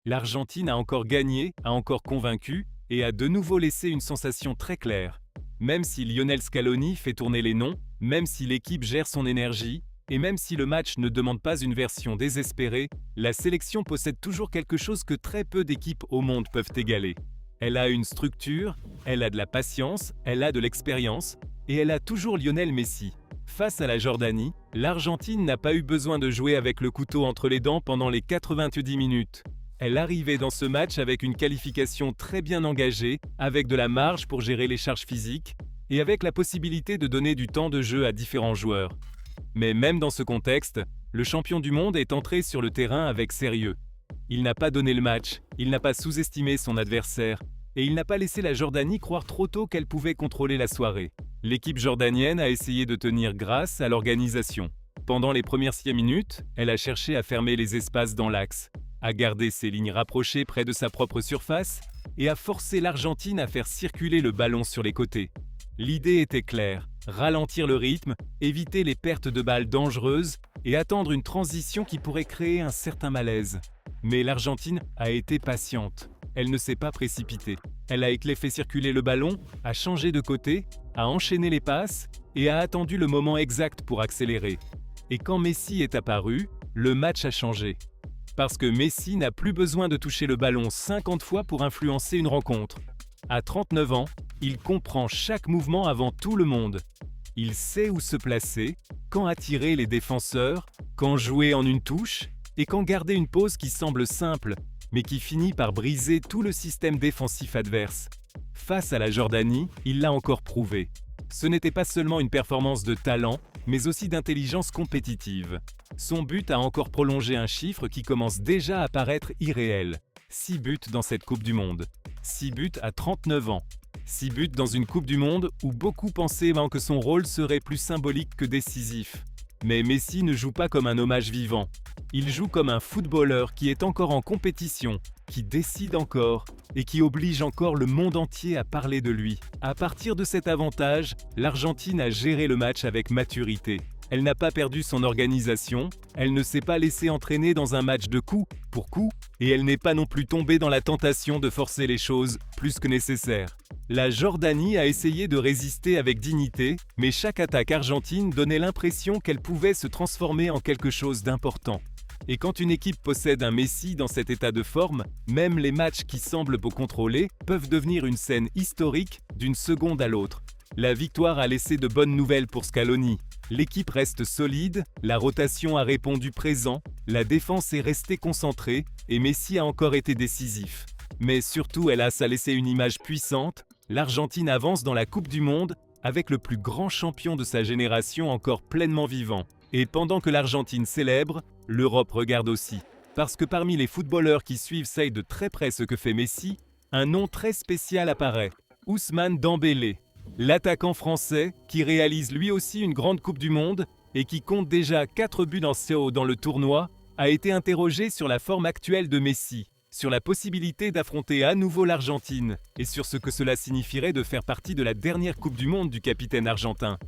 L'Argentine a encore gagné, a encore convaincu et a de nouveau laissé une sensation très claire. Même si Lionel Scaloni fait tourner les noms, même si l'équipe gère son énergie, et même si le match ne demande pas une version désespérée, la sélection possède toujours quelque chose que très peu d'équipes au monde peuvent égaler. Elle a une structure, elle a de la patience, elle a de l'expérience, et elle a toujours Lionel Messi. Face à la Jordanie, l'Argentine n'a pas eu besoin de jouer avec le couteau entre les dents pendant les 90 minutes. Elle arrivait dans ce match avec une qualification très bien engagée, avec de la marge pour gérer les charges physiques, et avec la possibilité de donner du temps de jeu à différents joueurs. Mais même dans ce contexte, le champion du monde est entré sur le terrain avec sérieux. Il n'a pas donné le match, il n'a pas sous-estimé son adversaire, et il n'a pas laissé la Jordanie croire trop tôt qu'elle pouvait contrôler la soirée. L'équipe jordanienne a essayé de tenir grâce à l'organisation. Pendant les premières 6 minutes, elle a cherché à fermer les espaces dans l'axe, à garder ses lignes rapprochées près de sa propre surface et à forcer l'Argentine à faire circuler le ballon sur les côtés. L'idée était claire, ralentir le rythme, éviter les pertes de balles dangereuses et attendre une transition qui pourrait créer un certain malaise. Mais l'Argentine a été patiente. Elle ne s'est pas précipitée. Elle a fait circuler le ballon, a changé de côté, a enchaîné les passes et a attendu le moment exact pour accélérer. Et quand Messi est apparu, le match a changé. Parce que Messi n'a plus besoin de toucher le ballon 50 fois pour influencer une rencontre. À 39 ans, il comprend chaque mouvement avant tout le monde. Il sait où se placer, quand attirer les défenseurs, quand jouer en une touche et quand garder une pause qui semble simple, mais qui finit par briser tout le système défensif adverse. Face à la Jordanie, il l'a encore prouvé. Ce n'était pas seulement une performance de talent, mais aussi d'intelligence compétitive. Son but a encore prolongé un chiffre qui commence déjà à paraître irréel. 6 buts dans cette Coupe du Monde. 6 buts à 39 ans. 6 buts dans une Coupe du Monde où beaucoup pensaient que son rôle serait plus symbolique que décisif. Mais Messi ne joue pas comme un hommage vivant. Il joue comme un footballeur qui est encore en compétition, qui décide encore et qui oblige encore le monde entier à parler de lui. À partir de cet avantage, l'Argentine a géré le match avec maturité. Elle n'a pas perdu son organisation, elle ne s'est pas laissée entraîner dans un match de coup pour coup, et elle n'est pas non plus tombée dans la tentation de forcer les choses plus que nécessaire. La Jordanie a essayé de résister avec dignité, mais chaque attaque argentine donnait l'impression qu'elle pouvait se transformer en quelque chose d'important. Et quand une équipe possède un Messi dans cet état de forme, même les matchs qui semblent peu contrôlés peuvent devenir une scène historique d'une seconde à l'autre. La victoire a laissé de bonnes nouvelles pour Scaloni. L'équipe reste solide, la rotation a répondu présent, la défense est restée concentrée et Messi a encore été décisif. Mais surtout, elle a laissé une image puissante. L'Argentine avance dans la Coupe du Monde avec le plus grand champion de sa génération encore pleinement vivant. Et pendant que l'Argentine célèbre, l'Europe regarde aussi. Parce que parmi les footballeurs qui suivent ça de très près ce que fait Messi, un nom très spécial apparaît. Ousmane Dembélé. L'attaquant français, qui réalise lui aussi une grande Coupe du Monde et qui compte déjà 4 buts dans le tournoi, a été interrogé sur la forme actuelle de Messi, sur la possibilité d'affronter à nouveau l'Argentine et sur ce que cela signifierait de faire partie de la dernière Coupe du Monde du capitaine argentin.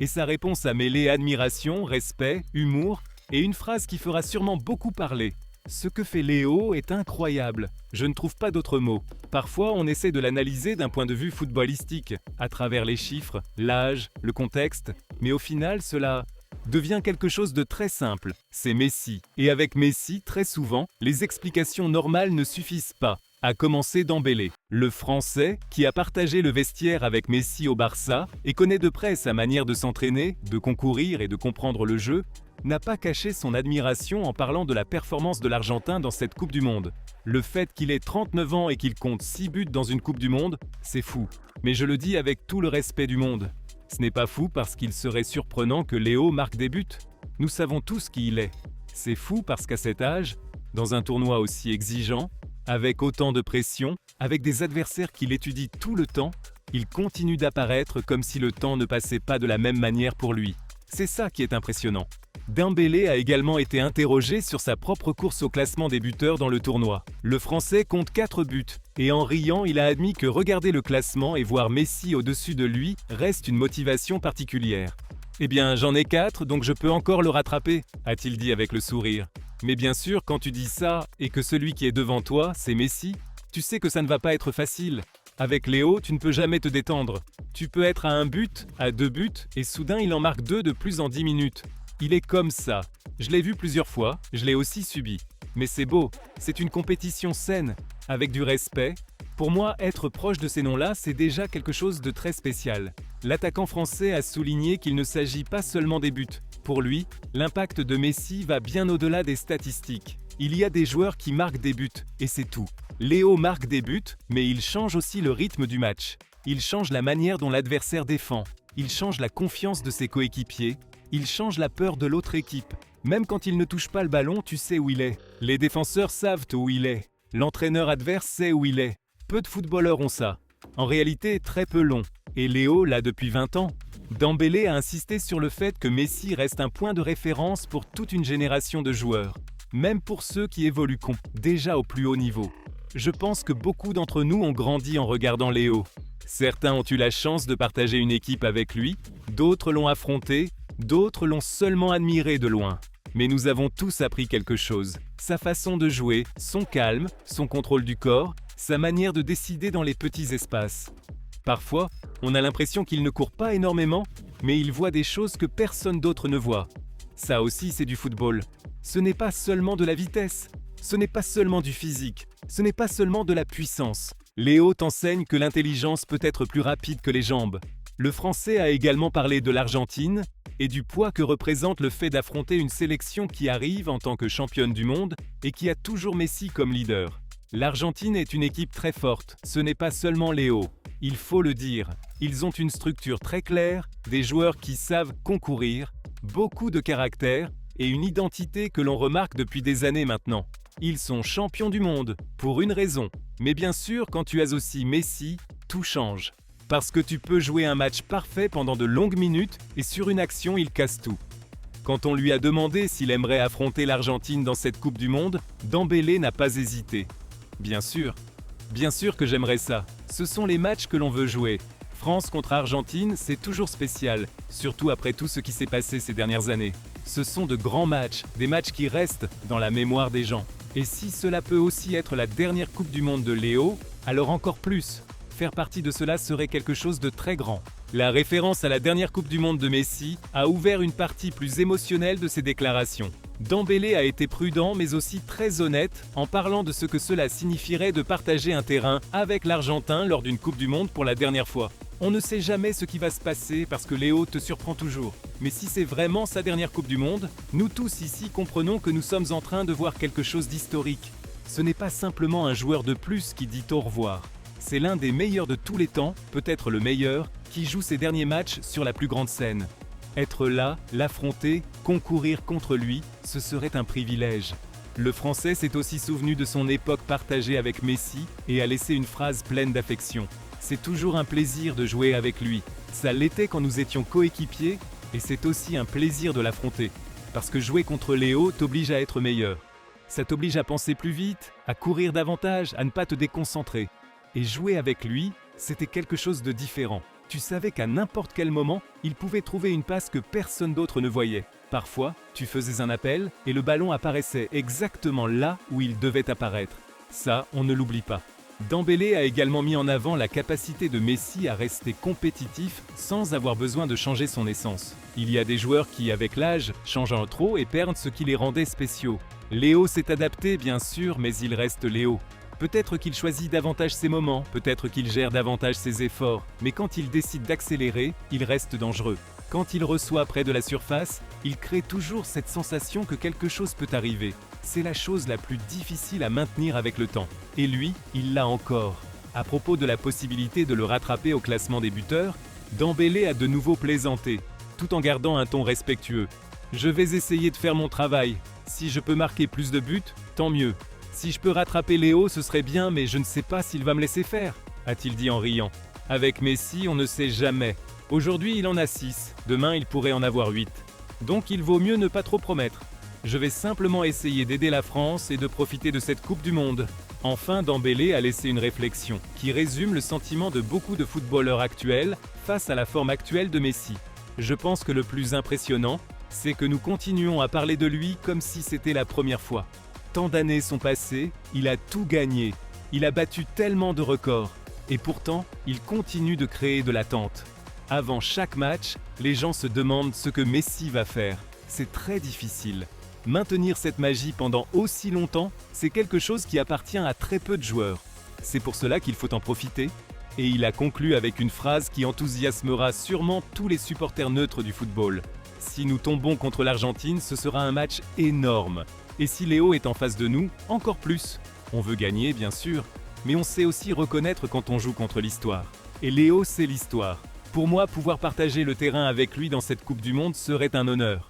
Et sa réponse a mêlé admiration, respect, humour et une phrase qui fera sûrement beaucoup parler. Ce que fait Léo est incroyable. Je ne trouve pas d'autres mots. Parfois, on essaie de l'analyser d'un point de vue footballistique, à travers les chiffres, l'âge, le contexte, mais au final, cela devient quelque chose de très simple. C'est Messi. Et avec Messi, très souvent, les explications normales ne suffisent pas. À commencer Dembélé, le Français qui a partagé le vestiaire avec Messi au Barça et connaît de près sa manière de s'entraîner, de concourir et de comprendre le jeu, n'a pas caché son admiration en parlant de la performance de l'Argentin dans cette Coupe du Monde. Le fait qu'il ait 39 ans et qu'il compte 6 buts dans une Coupe du Monde, c'est fou. Mais je le dis avec tout le respect du monde. Ce n'est pas fou parce qu'il serait surprenant que Léo marque des buts. Nous savons tous qui il est. C'est fou parce qu'à cet âge, dans un tournoi aussi exigeant, avec autant de pression, avec des adversaires qu'il étudie tout le temps, il continue d'apparaître comme si le temps ne passait pas de la même manière pour lui. C'est ça qui est impressionnant. Dembélé a également été interrogé sur sa propre course au classement des buteurs dans le tournoi. Le Français compte 4 buts, et en riant, il a admis que regarder le classement et voir Messi au-dessus de lui reste une motivation particulière. « Eh bien, j'en ai 4, donc je peux encore le rattraper », a-t-il dit avec le sourire. Mais bien sûr, quand tu dis ça, et que celui qui est devant toi, c'est Messi, tu sais que ça ne va pas être facile. Avec Léo, tu ne peux jamais te détendre. Tu peux être à 1 but, à 2 buts, et soudain il en marque 2 de plus en 10 minutes. Il est comme ça. Je l'ai vu plusieurs fois, je l'ai aussi subi. Mais c'est beau, c'est une compétition saine, avec du respect. Pour moi, être proche de ces noms-là, c'est déjà quelque chose de très spécial. L'attaquant français a souligné qu'il ne s'agit pas seulement des buts. Pour lui, l'impact de Messi va bien au-delà des statistiques. Il y a des joueurs qui marquent des buts, et c'est tout. Léo marque des buts, mais il change aussi le rythme du match. Il change la manière dont l'adversaire défend. Il change la confiance de ses coéquipiers. Il change la peur de l'autre équipe. Même quand il ne touche pas le ballon, tu sais où il est. Les défenseurs savent où il est. L'entraîneur adverse sait où il est. Peu de footballeurs ont ça. En réalité, très peu l'ont. Et Léo l'a depuis 20 ans. Dembélé a insisté sur le fait que Messi reste un point de référence pour toute une génération de joueurs. Même pour ceux qui évoluent déjà au plus haut niveau. Je pense que beaucoup d'entre nous ont grandi en regardant Léo. Certains ont eu la chance de partager une équipe avec lui, d'autres l'ont affronté, d'autres l'ont seulement admiré de loin. Mais nous avons tous appris quelque chose. Sa façon de jouer, son calme, son contrôle du corps, sa manière de décider dans les petits espaces. Parfois, on a l'impression qu'il ne court pas énormément, mais il voit des choses que personne d'autre ne voit. Ça aussi, c'est du football. Ce n'est pas seulement de la vitesse, ce n'est pas seulement du physique, ce n'est pas seulement de la puissance. Léo t'enseigne que l'intelligence peut être plus rapide que les jambes. Le Français a également parlé de l'Argentine et du poids que représente le fait d'affronter une sélection qui arrive en tant que championne du monde et qui a toujours Messi comme leader. L'Argentine est une équipe très forte, ce n'est pas seulement Léo. Il faut le dire, ils ont une structure très claire, des joueurs qui savent concourir, beaucoup de caractère et une identité que l'on remarque depuis des années maintenant. Ils sont champions du monde, pour une raison. Mais bien sûr, quand tu as aussi Messi, tout change. Parce que tu peux jouer un match parfait pendant de longues minutes et sur une action, il casse tout. Quand on lui a demandé s'il aimerait affronter l'Argentine dans cette Coupe du Monde, Dembélé n'a pas hésité. Bien sûr que j'aimerais ça. Ce sont les matchs que l'on veut jouer. France contre Argentine, c'est toujours spécial, surtout après tout ce qui s'est passé ces dernières années. Ce sont de grands matchs, des matchs qui restent dans la mémoire des gens. Et si cela peut aussi être la dernière Coupe du Monde de Léo, alors encore plus. Faire partie de cela serait quelque chose de très grand. La référence à la dernière Coupe du Monde de Messi a ouvert une partie plus émotionnelle de ses déclarations. Dembélé a été prudent mais aussi très honnête en parlant de ce que cela signifierait de partager un terrain avec l'Argentin lors d'une Coupe du Monde pour la dernière fois. On ne sait jamais ce qui va se passer parce que Léo te surprend toujours. Mais si c'est vraiment sa dernière Coupe du Monde, nous tous ici comprenons que nous sommes en train de voir quelque chose d'historique. Ce n'est pas simplement un joueur de plus qui dit au revoir. C'est l'un des meilleurs de tous les temps, peut-être le meilleur, qui joue ses derniers matchs sur la plus grande scène. Être là, l'affronter, concourir contre lui, ce serait un privilège. Le Français s'est aussi souvenu de son époque partagée avec Messi et a laissé une phrase pleine d'affection. C'est toujours un plaisir de jouer avec lui. Ça l'était quand nous étions coéquipiers et c'est aussi un plaisir de l'affronter. Parce que jouer contre Léo t'oblige à être meilleur. Ça t'oblige à penser plus vite, à courir davantage, à ne pas te déconcentrer. Et jouer avec lui, c'était quelque chose de différent. Tu savais qu'à n'importe quel moment, il pouvait trouver une passe que personne d'autre ne voyait. Parfois, tu faisais un appel et le ballon apparaissait exactement là où il devait apparaître. Ça, on ne l'oublie pas. Dembélé a également mis en avant la capacité de Messi à rester compétitif sans avoir besoin de changer son essence. Il y a des joueurs qui, avec l'âge, changent en trop et perdent ce qui les rendait spéciaux. Léo s'est adapté, bien sûr, mais il reste Léo. Peut-être qu'il choisit davantage ses moments, peut-être qu'il gère davantage ses efforts, mais quand il décide d'accélérer, il reste dangereux. Quand il reçoit près de la surface, il crée toujours cette sensation que quelque chose peut arriver. C'est la chose la plus difficile à maintenir avec le temps. Et lui, il l'a encore. À propos de la possibilité de le rattraper au classement des buteurs, Dembélé a de nouveau plaisanté, tout en gardant un ton respectueux. « Je vais essayer de faire mon travail. Si je peux marquer plus de buts, tant mieux. Si je peux rattraper Léo, ce serait bien, mais je ne sais pas s'il va me laisser faire, » a-t-il dit en riant. Avec Messi, on ne sait jamais. Aujourd'hui, il en a 6, demain il pourrait en avoir 8. Donc il vaut mieux ne pas trop promettre. Je vais simplement essayer d'aider la France et de profiter de cette Coupe du Monde. Enfin, Dembélé a laissé une réflexion qui résume le sentiment de beaucoup de footballeurs actuels face à la forme actuelle de Messi. Je pense que le plus impressionnant, c'est que nous continuons à parler de lui comme si c'était la première fois. Tant d'années sont passées, il a tout gagné, il a battu tellement de records, et pourtant, il continue de créer de l'attente. Avant chaque match, les gens se demandent ce que Messi va faire. C'est très difficile. Maintenir cette magie pendant aussi longtemps, c'est quelque chose qui appartient à très peu de joueurs. C'est pour cela qu'il faut en profiter. Et il a conclu avec une phrase qui enthousiasmera sûrement tous les supporters neutres du football. Si nous tombons contre l'Argentine, ce sera un match énorme. Et si Léo est en face de nous, encore plus. On veut gagner, bien sûr, mais on sait aussi reconnaître quand on joue contre l'histoire. Et Léo, c'est l'histoire. Pour moi, pouvoir partager le terrain avec lui dans cette Coupe du Monde serait un honneur.